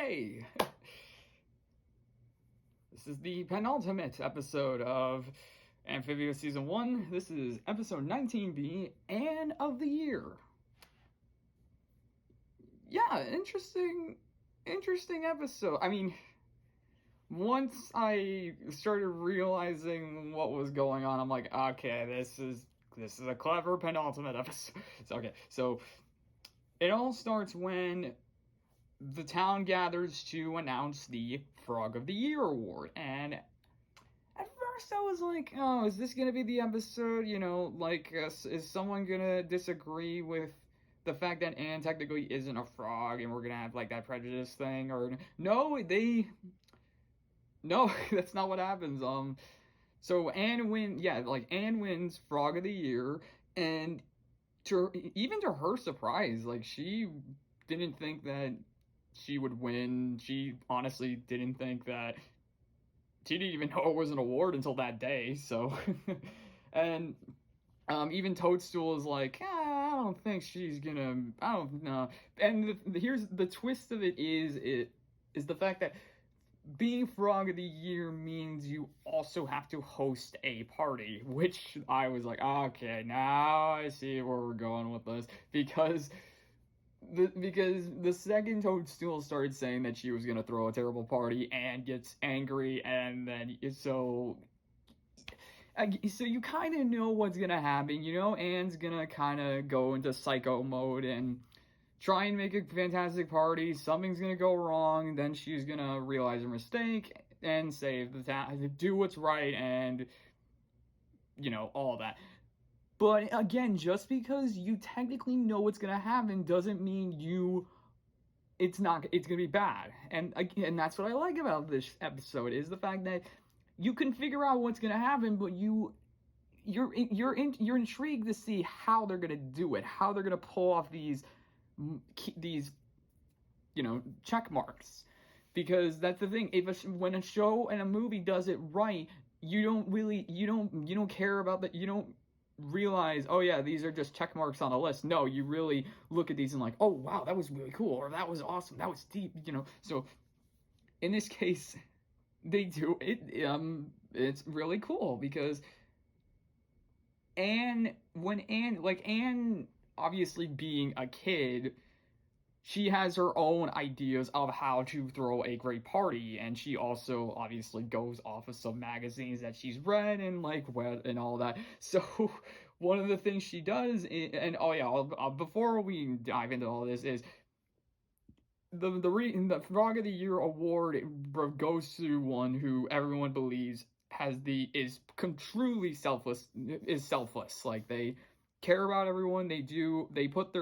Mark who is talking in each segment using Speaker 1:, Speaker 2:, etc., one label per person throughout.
Speaker 1: Yay! This is the penultimate episode of Amphibia Season 1. This is episode 19B, Anne of the Year. Yeah, interesting episode. I mean, once I started realizing what was going on, I'm like, okay, this is a clever penultimate episode. So it all starts when the town gathers to announce the Frog of the Year award, and at first I was like, oh, is this gonna be the episode, is someone gonna disagree with the fact that Anne technically isn't a frog, and we're gonna have, like, that prejudice thing, or, no, that's not what happens. So Anne wins Frog of the Year, and even to her surprise, like, she didn't think that she would win. She honestly didn't think that. She didn't even know it was an award until that day. So, and even Toadstool is like, I don't think she's gonna. I don't know. And here's the twist of it is the fact that being Frog of the Year means you also have to host a party, which I was like, okay, now I see where we're going with this, because the second Toadstool started saying that she was gonna throw a terrible party, and gets angry, and then so you kind of know what's gonna happen. Anne's gonna kind of go into psycho mode and try and make a fantastic party. Something's gonna go wrong, then she's gonna realize her mistake and save the town, do what's right, and all that. But again, just because you technically know what's gonna happen doesn't mean it's gonna be bad. And that's what I like about this episode, is the fact that you can figure out what's gonna happen, but you're intrigued to see how they're gonna do it, how they're gonna pull off these check marks. Because that's the thing, when a show and a movie does it right, you don't care about that. You don't realize, oh yeah, these are just check marks on a list. No, you really look at these and like, oh wow, that was really cool, or that was awesome, that was deep. So in this case, they do it. It's really cool, because Anne, obviously being a kid, she has her own ideas of how to throw a great party, and she also obviously goes off of some magazines that she's read and and all that. So one of the things she does, before we dive into all this, is the Frog of the Year award goes to one who everyone believes is truly selfless. Like, they care about everyone. They put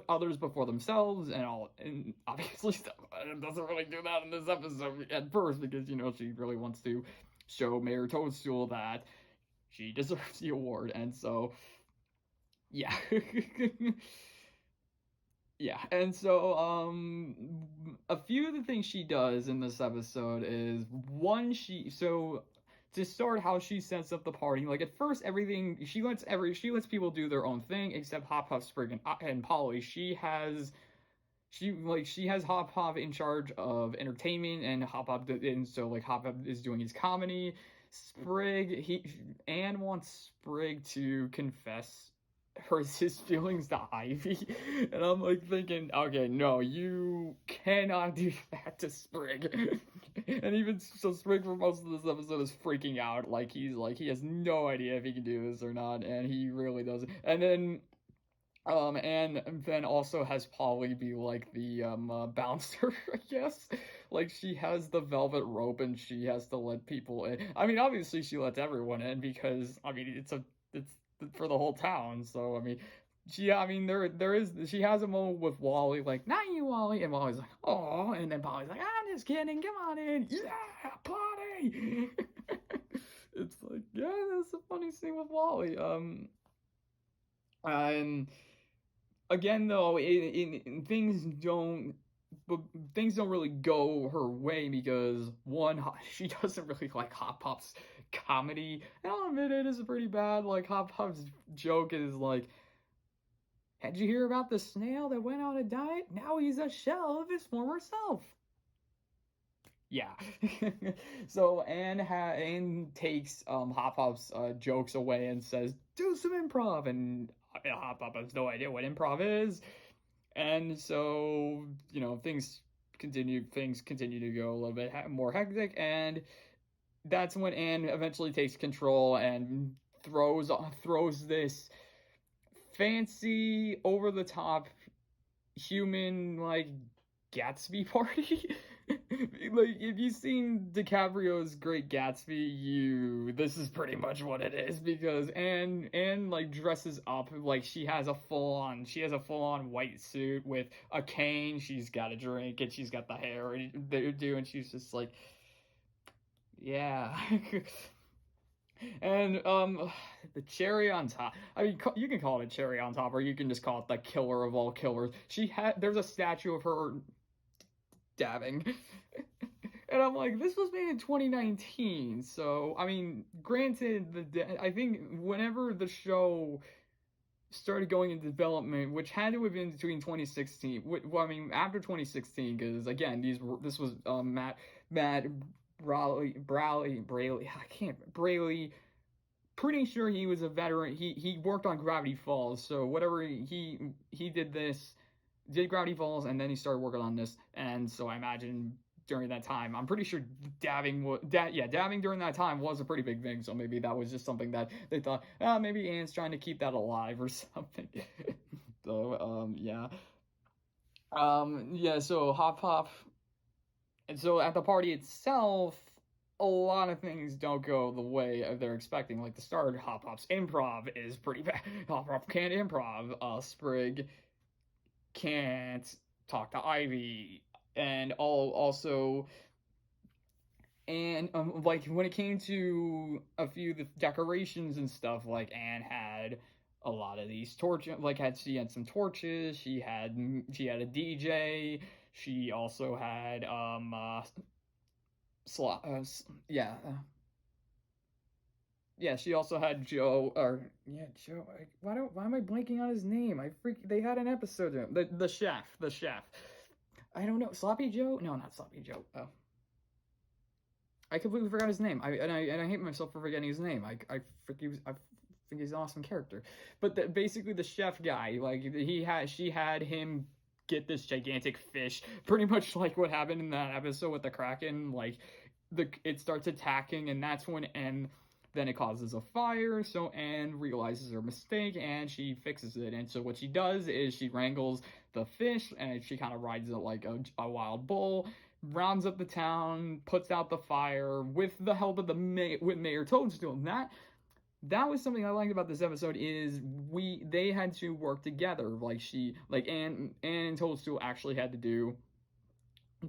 Speaker 1: others before themselves and all. And obviously it doesn't really do that in this episode at first, because she really wants to show Mayor Toadstool that she deserves the award. And so yeah. Yeah, and so a few of the things she does in this episode is, one, to start, how she sets up the party. Like, at first, everything, she lets people do their own thing except Hop Hop, Sprig, and Polly. She has Hop Hop in charge of entertainment, and Hop Hop is doing his comedy. Anne wants Sprig to confess his feelings to Ivy, and I'm like thinking, okay, no, you cannot do that to Sprig. And even so, Sprig for most of this episode is freaking out, like he has no idea if he can do this or not, and he really doesn't. And then and then also has Polly be like the bouncer, I guess. Like, she has the velvet rope and she has to let people in. I mean, obviously she lets everyone in, because it's for the whole town. So she has a moment with Wally, like, not you, Wally, and Wally's like, oh, and then Polly's like, I'm just kidding, come on in, yeah, party. It's like, yeah, that's a funny scene with Wally. And again, though, things don't really go her way, because one, she doesn't really like Hop Pop's comedy, and I'll admit it is pretty bad. Like, Hop Pop's joke is like, Did you hear about the snail that went on a diet? Now he's a shell of his former self. Yeah. So Anne takes Hop Pop's jokes away and says, "Do some improv," and Hop Pop has no idea what improv is, and so things continue to go a little bit more hectic, and that's when Anne eventually takes control and throws this fancy, over the top, human like Gatsby party. Like, if you've seen DiCaprio's Great Gatsby, this is pretty much what it is, because Anne like dresses up like she has a full on white suit with a cane. She's got a drink and she's got the hair they do, and she's just like, yeah. And the cherry on top. I mean, you can call it a cherry on top, or you can just call it the killer of all killers. There's a statue of her dabbing. And I'm like, this was made in 2019, so I mean, granted, I think whenever the show started going into development, which had to have been between 2016, well, I mean, after 2016, because again, this was Matt Braley, I can't, Braley, pretty sure he was a veteran. He worked on Gravity Falls, so whatever he did did Gravity Falls, and then he started working on this, and so I imagine during that time, I'm pretty sure dabbing during that time was a pretty big thing, so maybe that was just something that they thought, maybe Anne's trying to keep that alive or something. So, so Hop Pop, and so at the party itself, a lot of things don't go the way they're expecting. Like the start, Hop Pop's improv is pretty bad. Hop Pop can't improv. Sprig can't talk to Ivy, and like when it came to a few of the decorations and stuff, like Anne had a lot of these torches, like she had some torches, she had a DJ, she also had she also had Joe, Joe. Why am I blanking on his name? They had an episode of him. The chef. I don't know. Sloppy Joe? No, not Sloppy Joe. Oh. I completely forgot his name. I hate myself for forgetting his name. I think he's an awesome character. But basically the chef guy, like she had him get this gigantic fish, pretty much like what happened in that episode with the Kraken. Like it starts attacking, and that's when then it causes a fire, so Anne realizes her mistake, and she fixes it. And so what she does is she wrangles the fish, and she kind of rides it like a wild bull, rounds up the town, puts out the fire with the help of with Mayor Toadstool. And that was something I liked about this episode, is they had to work together. Like Anne and Toadstool actually had to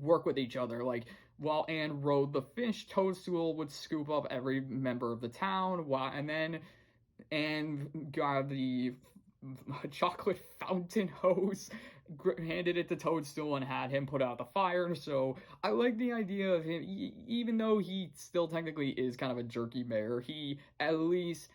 Speaker 1: work with each other. Like, while Anne rode the fish, Toadstool would scoop up every member of the town, and then Anne got the chocolate fountain hose, handed it to Toadstool, and had him put out the fire. So I like the idea of him, even though he still technically is kind of a jerky mayor, he at least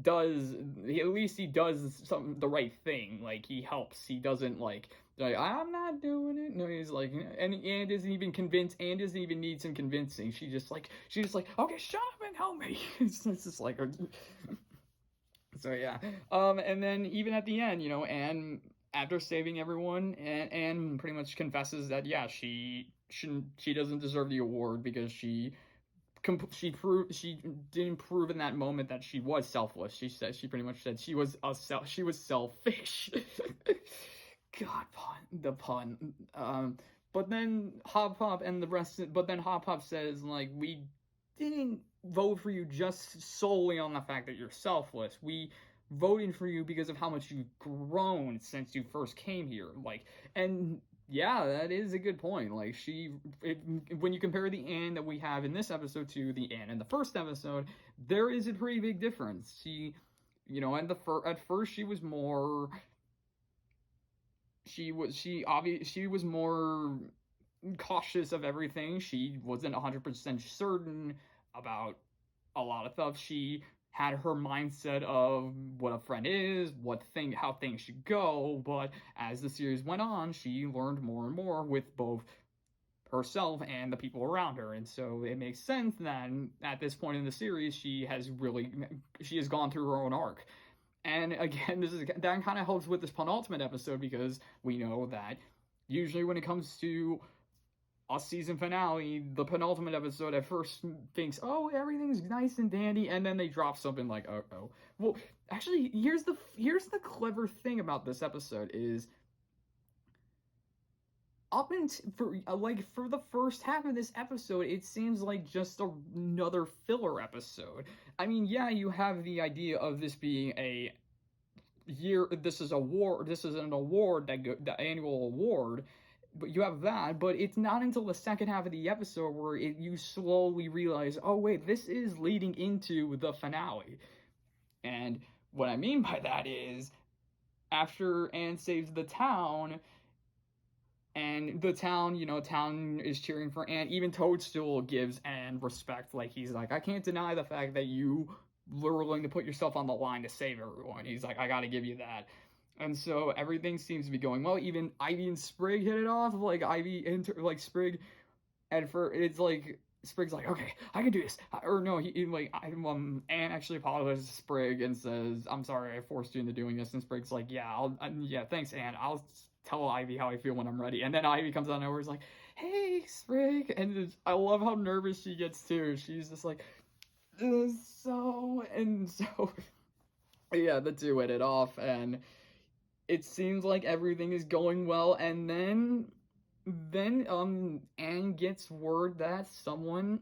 Speaker 1: does the right thing. Like, he helps. He doesn't like I'm not doing it. No, he's like, and Anne doesn't even convince. Anne doesn't even need some convincing. She just like, okay, shut up and help me. It's just like, so yeah. And then even at the end, Anne, after saving everyone, Anne pretty much confesses that she doesn't deserve the award, because she didn't prove in that moment that she was selfless. She pretty much said she was selfish. God, the pun. But then Hop Pop says, like, we didn't vote for you just solely on the fact that you're selfless. We voted for you because of how much you've grown since you first came here. Like, and yeah, that is a good point. Like, when you compare the Anne that we have in this episode to the Anne in the first episode, there is a pretty big difference. She, at first she was more. She was more cautious of everything. She wasn't 100% certain about a lot of stuff. She had her mindset of what a friend is, how things should go, but as the series went on, she learned more and more with both herself and the people around her, and so it makes sense that at this point in the series she has gone through her own arc. And again, that kind of helps with this penultimate episode, because we know that usually when it comes to a season finale, the penultimate episode at first thinks, oh, everything's nice and dandy, and then they drop something like, oh. Well, actually, here's the clever thing about this episode is, for the first half of this episode, it seems like just another filler episode. I mean, yeah, you have the idea of this being this is an award, the annual award, but you have that, but it's not until the second half of the episode where you slowly realize, oh wait, this is leading into the finale. And what I mean by that is, after Anne saves the town, and the town is cheering for Anne. Even Toadstool gives Anne respect. Like, he's like, I can't deny the fact that you were willing to put yourself on the line to save everyone. He's like, I gotta give you that. And so everything seems to be going well. Even Ivy and Sprig hit it off. Like, Sprig, and it's like, Sprig's like, okay, I can do this. Or no, Anne actually apologizes to Sprig and says, I'm sorry I forced you into doing this. And Sprig's like, yeah, thanks, Anne. I'll tell Ivy how I feel when I'm ready. And then Ivy comes out of nowhere, is like, hey, Sprig. And I love how nervous she gets too. She's just like, so, yeah, the two hit it off, and it seems like everything is going well, and then Anne gets word that someone's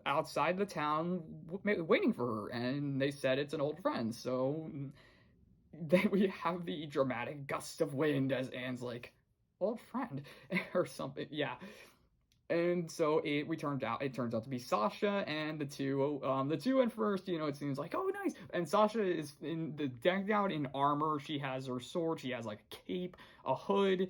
Speaker 1: outside the town waiting for her, and they said it's an old friend. So then we have the dramatic gust of wind as Anne's like, old friend, or something. Yeah. And so it turns out to be Sasha, and the two at first, it seems like, oh, nice. And Sasha is decked out in armor. She has her sword. She has like a cape, a hood.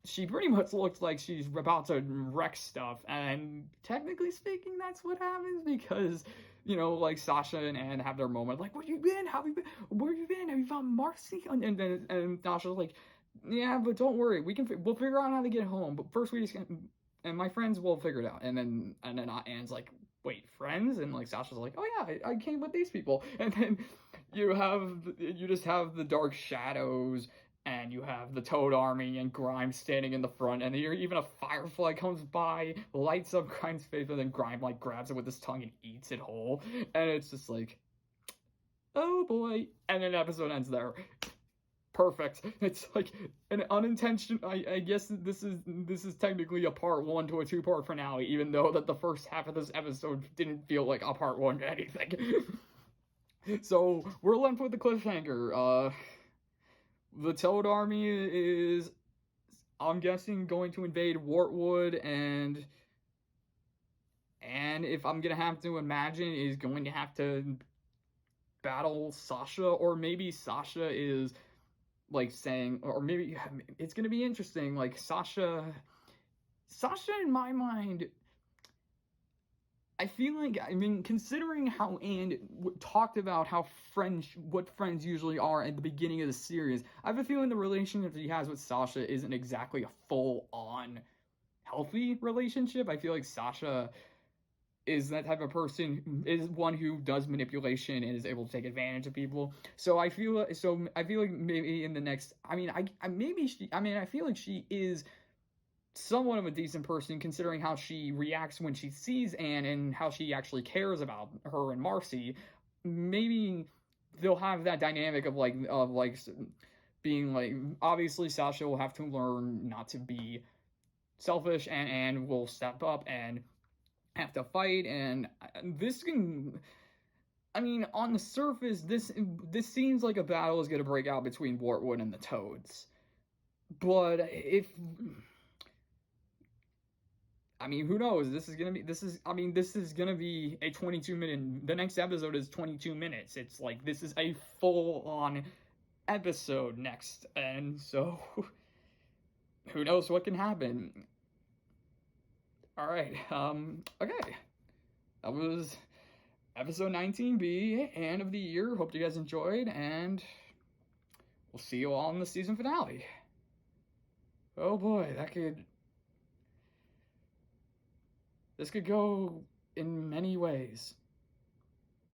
Speaker 1: She pretty much looks like she's about to wreck stuff. And technically speaking, that's what happens, because, like, Sasha and Anne have their moment, like, where you been? Where you been? Have you found Marcy? And Sasha's like, yeah, but don't worry, we'll figure out how to get home. But first we just and my friends will figure it out. And then Anne's like, wait, friends? And like Sasha's like, oh yeah, I came with these people. And then you just have the dark shadows, and you have the Toad Army and Grime standing in the front, and even a firefly comes by, lights up Grime's face, and then Grime like grabs it with his tongue and eats it whole. And it's just like, oh boy. And then the episode ends there. Perfect. It's like an unintentional. I guess this is technically a part 1 to a 2-part finale, even though that the first half of this episode didn't feel like a part 1 to anything. So we're left with the cliffhanger. The Toad Army is, I'm guessing, going to invade Wartwood, and if I'm gonna have to imagine, is going to have to battle Sasha, or maybe Sasha is like saying, or maybe it's gonna be interesting, like Sasha in my mind, I feel like, considering how Anne talked about what friends usually are at the beginning of the series, I have a feeling the relationship he has with Sasha isn't exactly a full-on healthy relationship. I feel like Sasha is that type of person, is one who does manipulation and is able to take advantage of people. So I feel like maybe in the next, I feel like she is somewhat of a decent person, considering how she reacts when she sees Anne and how she actually cares about her and Marcy. Maybe they'll have that dynamic of being like, obviously Sasha will have to learn not to be selfish, and Anne will step up and have to fight. And this can, on the surface, this seems like a battle is going to break out between Wartwood and the Toads. But who knows? This is gonna be a 22-minute. The next episode is 22 minutes. It's like, this is a full-on episode next, and so who knows what can happen. All right. Okay. That was episode 19B, end of the year. Hope you guys enjoyed, and we'll see you all in the season finale. Oh boy, this could go in many ways.